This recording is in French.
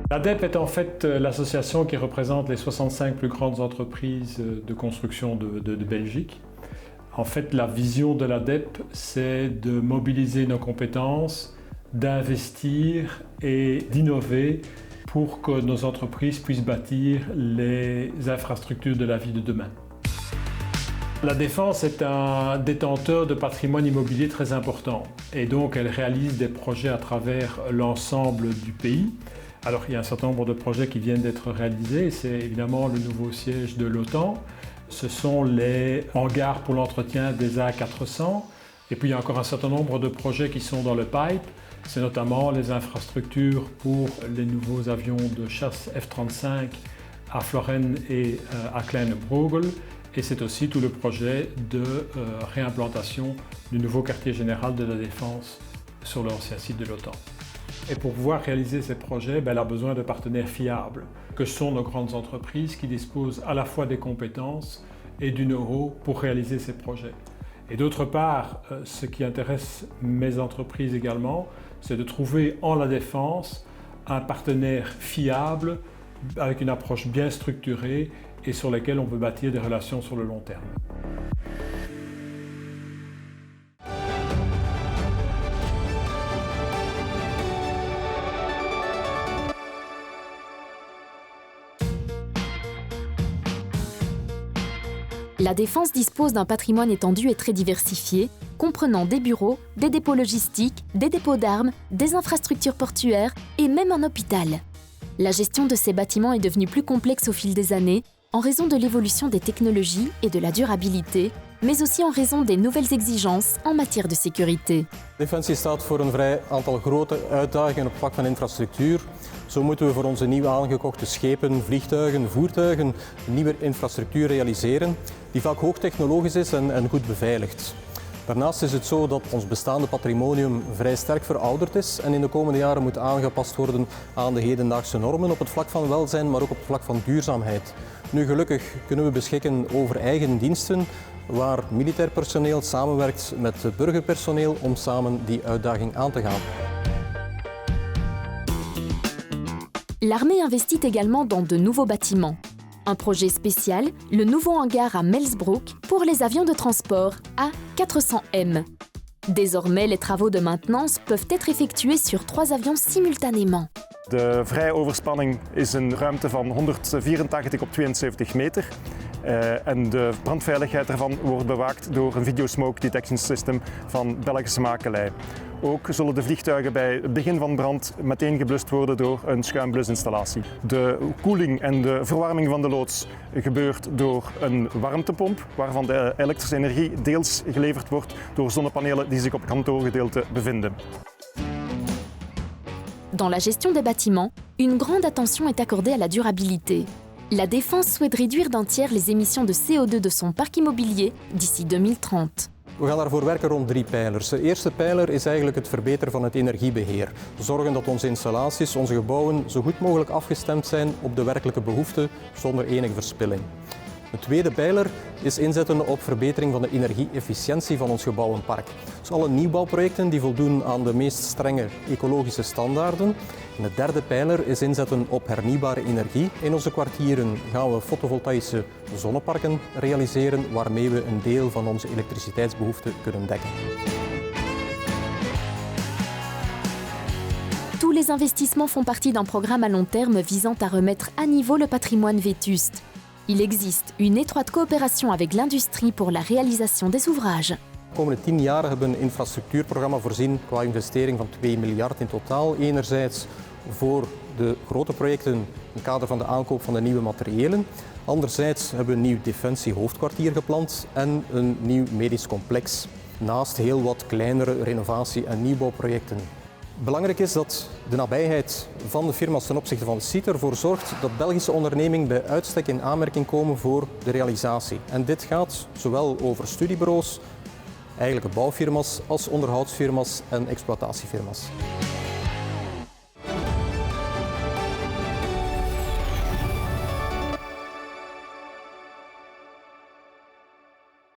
L'ADEP est en fait l'association qui représente les 65 plus grandes entreprises de construction de Belgique. En fait, la vision de l'ADEP, c'est de mobiliser nos compétences, d'investir et d'innover pour que nos entreprises puissent bâtir les infrastructures de la vie de demain. La Défense est un détenteur de patrimoine immobilier très important et donc elle réalise des projets à travers l'ensemble du pays. Alors il y a un certain nombre de projets qui viennent d'être réalisés, c'est évidemment le nouveau siège de l'OTAN, ce sont les hangars pour l'entretien des A400 et puis il y a encore un certain nombre de projets qui sont dans le pipe, c'est notamment les infrastructures pour les nouveaux avions de chasse F-35 à Floren et à Kleine-Brogel. Et c'est aussi tout le projet de réimplantation du nouveau quartier général de la Défense sur l'ancien site de l'OTAN. Et pour pouvoir réaliser ces projets, elle a besoin de partenaires fiables, que sont nos grandes entreprises qui disposent à la fois des compétences et du know-how pour réaliser ces projets. Et d'autre part, ce qui intéresse mes entreprises également, c'est de trouver en la Défense un partenaire fiable, avec une approche bien structurée et sur lesquelles on peut bâtir des relations sur le long terme. La Défense dispose d'un patrimoine étendu et très diversifié, comprenant des bureaux, des dépôts logistiques, des dépôts d'armes, des infrastructures portuaires et même un hôpital. La gestion de ces bâtiments est devenue plus complexe au fil des années, en raison de l'évolution des technologies et de la durabilité, mais aussi en raison des nouvelles exigences en matière de sécurité. Defensie staat voor een vrij aantal grote uitdagingen op vlak van infrastructuur. Zo moeten we voor onze nieuw aangekochte schepen, vliegtuigen, voertuigen een nieuwe infrastructuur realiseren die vaak hoogtechnologisch is en goed beveiligd. Daarnaast is het zo dat ons bestaande patrimonium vrij sterk verouderd is en in de komende jaren moet aangepast worden aan de hedendaagse normen op het vlak van welzijn, maar ook op het vlak van duurzaamheid. Nu gelukkig kunnen we beschikken over eigen diensten waar militair personeel samenwerkt met burgerpersoneel om samen die uitdaging aan te gaan. L'armée investit également dans de nouveaux bâtiments. Un projet spécial, le nouveau hangar à Melsbroek pour les avions de transport A400M. Désormais, les travaux de maintenance peuvent être effectués sur 3 avions simultanément. De vrije overspanning is een ruimte van 184 op 72 meter. En de brandveiligheid ervan wordt bewaakt door een videosmoke detection system van Belgische makelij. Ook zullen de vliegtuigen bij het begin van brand meteen geblust worden door een schuimblusinstallatie. De koeling en de verwarming van de loods gebeurt door een warmtepomp, waarvan de elektrische energie deels geleverd wordt door zonnepanelen die zich op het kantoorgedeelte bevinden. Dans la gestion des bâtiments, une grande attention est accordée à la durabilité. La Défense souhaite réduire d'un tiers les émissions de CO2 de son parc immobilier d'ici 2030. We gaan daarvoor werken rond 3 pijlers. De eerste pijler is eigenlijk het verbeteren van het energiebeheer. Zorgen dat onze installaties, onze gebouwen zo goed mogelijk afgestemd zijn op de werkelijke behoeften zonder enige verspilling. De tweede pijler is inzetten op verbetering van de energie-efficiëntie van ons gebouwenpark. Dus alle nieuwbouwprojecten die voldoen aan de meest strenge ecologische standaarden. En de derde pijler is inzetten op hernieuwbare energie. In onze kwartieren gaan we fotovoltaïsche zonneparken realiseren waarmee we een deel van onze elektriciteitsbehoeften kunnen dekken. Tous les investissements font partie d'un programme à long terme visant à remettre à niveau le patrimoine vétuste. Il existe une étroite coopération avec l'industrie pour la réalisation des ouvrages. De komende 10 jaar hebben we een infrastructuurprogramma voorzien qua investering van 2 miljard in totaal. Enerzijds voor de grote projecten in het kader van de aankoop van de nieuwe materiëlen. Anderzijds hebben we een nieuw defensiehoofdkwartier gepland en een nieuw medisch complex. Naast heel wat kleinere renovatie- en nieuwbouwprojecten. Belangrijk is dat de nabijheid van de firma's ten opzichte van de site ervoor zorgt dat Belgische ondernemingen bij uitstek in aanmerking komen voor de realisatie. En dit gaat zowel over studiebureaus, eigenlijke bouwfirma's als onderhoudsfirma's en exploitatiefirma's.